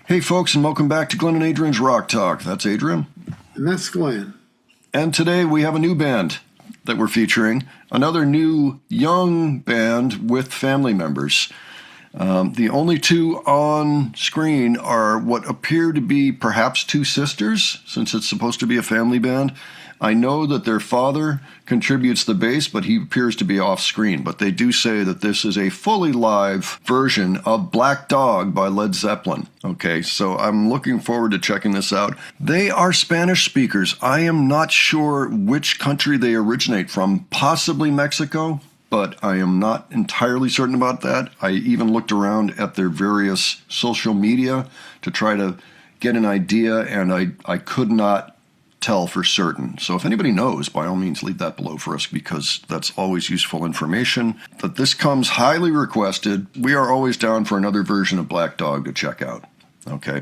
Hey folks, and welcome back to Glenn and Adrian's Rock Talk. That's Adrian. And that's Glenn. And today we have a new band that we're featuring. Another new young band with family members. The only two on screen are what appear to be perhaps two sisters, since it's supposed to be a family band. I know that their father contributes the bass, but he appears to be off screen. But they do say that this is a fully live version of Black Dog by Led Zeppelin. Okay, so I'm looking forward to checking this out. They are Spanish speakers. I am not sure which country they originate from, possibly Mexico, but I am not entirely certain about that. I even looked around at their various social media to try to get an idea, and I could not tell for certain. So if anybody knows, by all means, leave that below for us, because that's always useful information. But this comes highly requested. We are always down for another version of Black Dog to check out. Okay,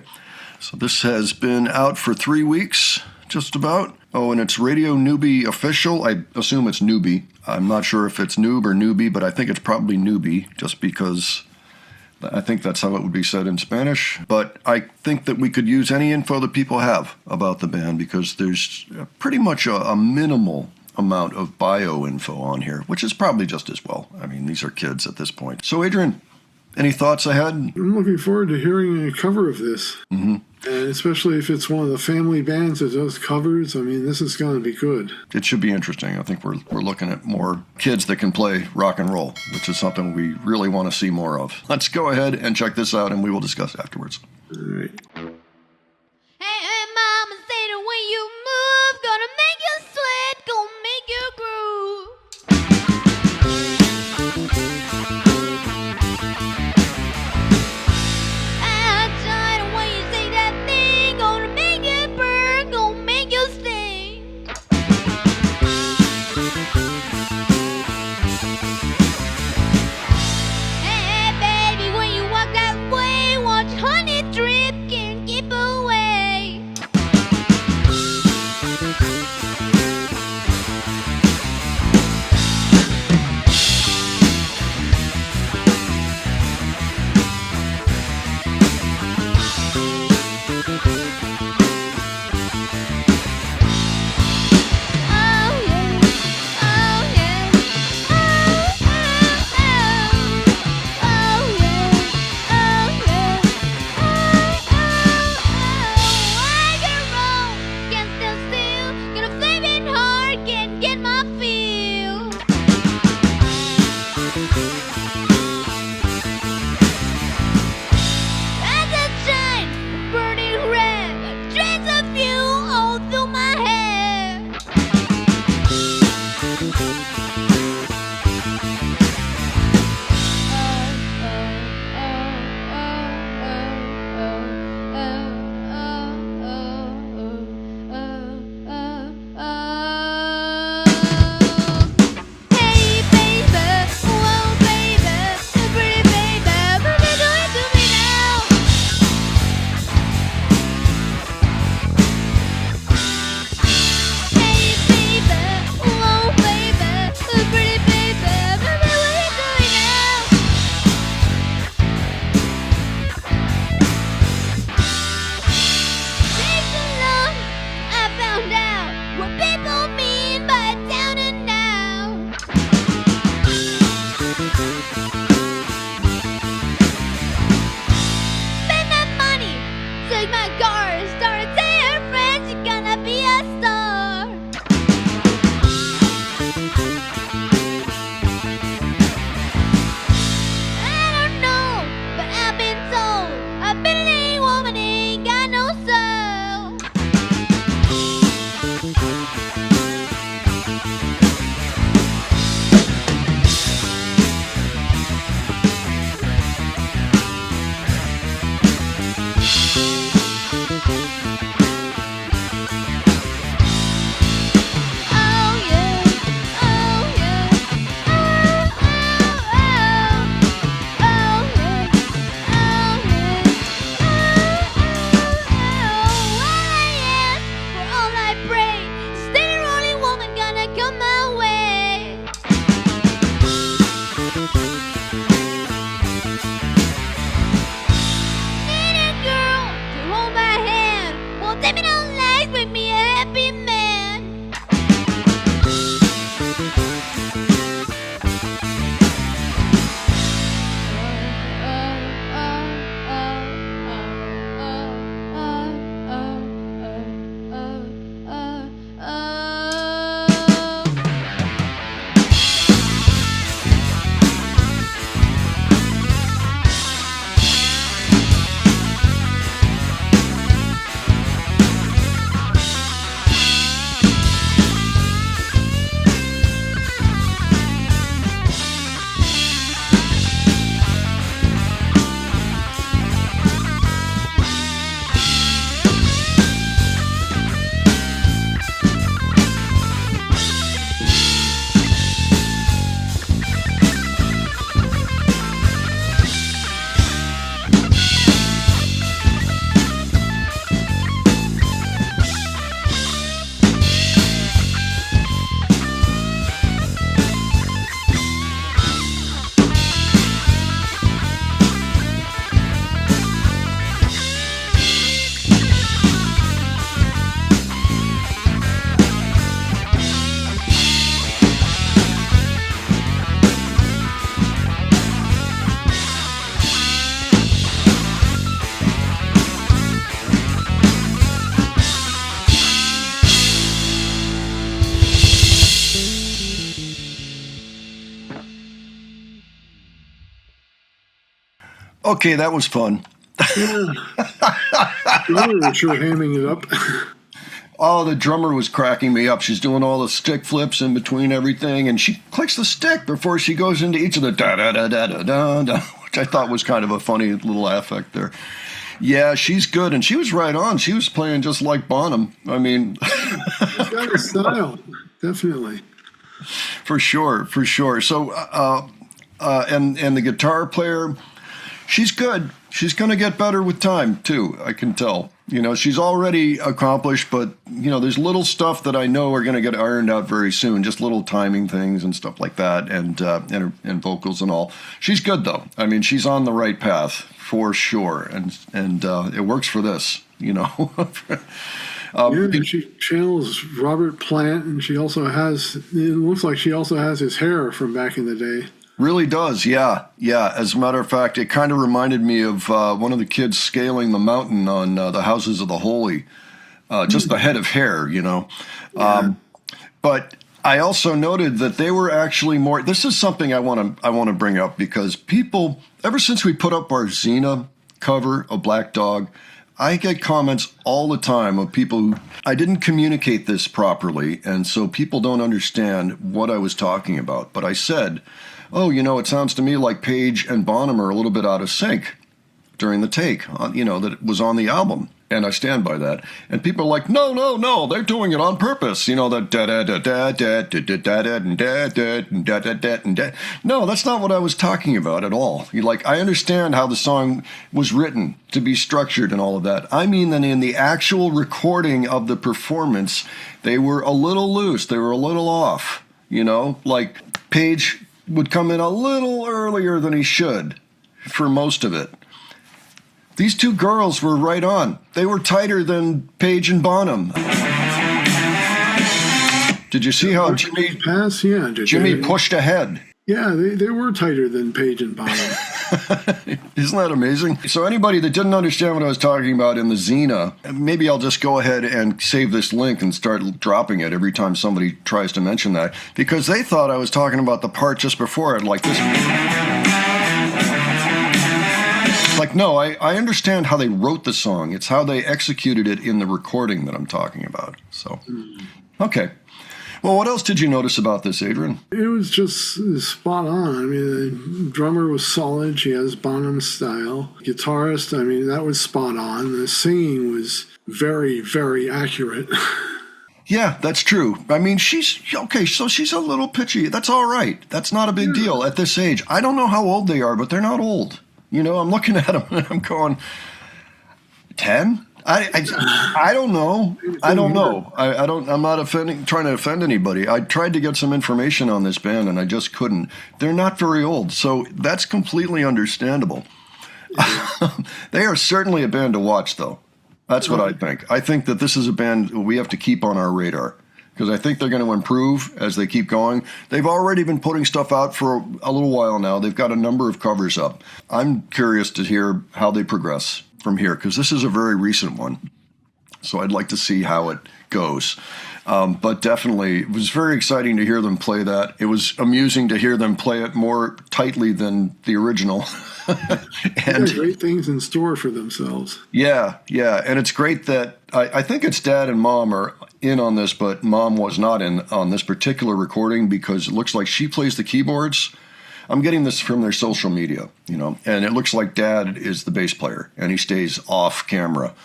so this has been out for 3 weeks, just about. Oh, and it's Radio Nube official. I assume it's Nube. I'm not sure if it's Nube or Nube, but I think it's probably Nube, just because I think that's how it would be said in Spanish. But I think that we could use any info that people have about the band, because there's pretty much a minimal amount of bio info on here, which is probably just as well. I mean, these are kids at this point. So, Adrian, any thoughts ahead? I'm looking forward to hearing a cover of this. Mm-hmm. And especially if it's one of the family bands that does covers. I mean, this is going to be good. It should be interesting. I think we're looking at more kids that can play rock and roll, which is something we really want to see more of. Let's go ahead and check this out, and we will discuss afterwards. All right. Hey, mama said that when you move, gonna make you sweat, gonna make you groove. Honey drip, can Okay, that was fun. Yeah. Drummer was sure hamming it up. Oh, the drummer was cracking me up. She's doing all the stick flips in between everything, and she clicks the stick before she goes into each of the da-da-da-da-da-da, which I thought was kind of a funny little affect there. Yeah, she's good, and she was right on. She was playing just like Bonham. I mean... She's got a style, definitely. For sure. So, and the guitar player, she's good. She's going to get better with time, too, I can tell. You know, she's already accomplished, but, you know, there's little stuff that I know are going to get ironed out very soon, just little timing things and stuff like that, and vocals and all. She's good, though. I mean, she's on the right path, for sure, and it works for this, you know. Yeah, she channels Robert Plant, and she also has, it looks like she also has his hair from back in the day. Really does, yeah. As a matter of fact, it kind of reminded me of one of the kids scaling the mountain on the Houses of the Holy. Just the head of hair, you know. Yeah. But I also noted that they were actually more. This is something I want to bring up because people, ever since we put up our Xena cover of Black Dog, I get comments all the time of people who I didn't communicate this properly, and so people don't understand what I was talking about. But I said, oh, you know, it sounds to me like Page and Bonham are a little bit out of sync during the take, you know, that it was on the album. And I stand by that. And people are like, no, they're doing it on purpose. You know, the da-da-da-da-da-da-da-da-da-da-da-da-da-da. No, that's not what I was talking about at all. Like, I understand how the song was written to be structured and all of that. I mean that in the actual recording of the performance, they were a little loose. They were a little off, you know? Like, Page would come in a little earlier than he should for most of it. These two girls were right on. They were tighter than Page and Bonham. Did you see how Jimmy pushed ahead? Yeah, they were tighter than Page and Bonham. Isn't that amazing? So anybody that didn't understand what I was talking about in the Xena, maybe I'll just go ahead and save this link and start dropping it every time somebody tries to mention that, because they thought I was talking about the part just before it, like this. Like, no, I understand how they wrote the song. It's how they executed it in the recording that I'm talking about. So, okay. Well, what else did you notice about this, Adrian? It was just spot on. I mean, the drummer was solid. She has Bonham's style. Guitarist, I mean, that was spot on. The singing was very, very accurate. Yeah, that's true. I mean, she's okay, so she's a little pitchy. That's all right. That's not a big deal at this age. I don't know how old they are, but they're not old. You know, I'm looking at them and I'm going, 10? I don't know. I'm not trying to offend anybody. I tried to get some information on this band and I just couldn't. They're not very old, so that's completely understandable. They are certainly a band to watch, though. That's what I think. I think that this is a band we have to keep on our radar, because I think they're going to improve as they keep going. They've already been putting stuff out for a little while now. They've got a number of covers up. I'm curious to hear how they progress from here, because this is a very recent one. So I'd like to see how it goes. But definitely, it was very exciting to hear them play that. It was amusing to hear them play it more tightly than the original. And great things in store for themselves. Yeah. And it's great that I think it's Dad and Mom are in on this, but Mom was not in on this particular recording because it looks like she plays the keyboards. I'm getting this from their social media, you know, and it looks like Dad is the bass player and he stays off camera.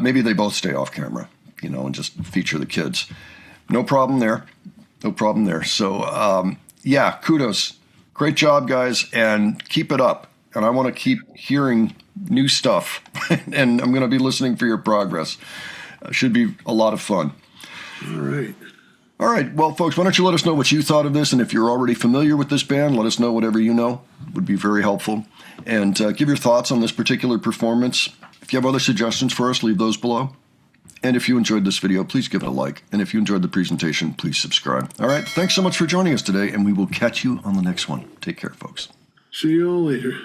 Maybe they both stay off camera, you know, and just feature the kids. No problem there. So, kudos. Great job, guys, and keep it up. And I want to keep hearing new stuff, and I'm going to be listening for your progress. Should be a lot of fun. All right. Well, folks, why don't you let us know what you thought of this, and if you're already familiar with this band, let us know whatever you know. Would be very helpful. And give your thoughts on this particular performance. If you have other suggestions for us, leave those below. And if you enjoyed this video, please give it a like. And if you enjoyed the presentation, please subscribe. All right. Thanks so much for joining us today, and we will catch you on the next one. Take care, folks. See you all later.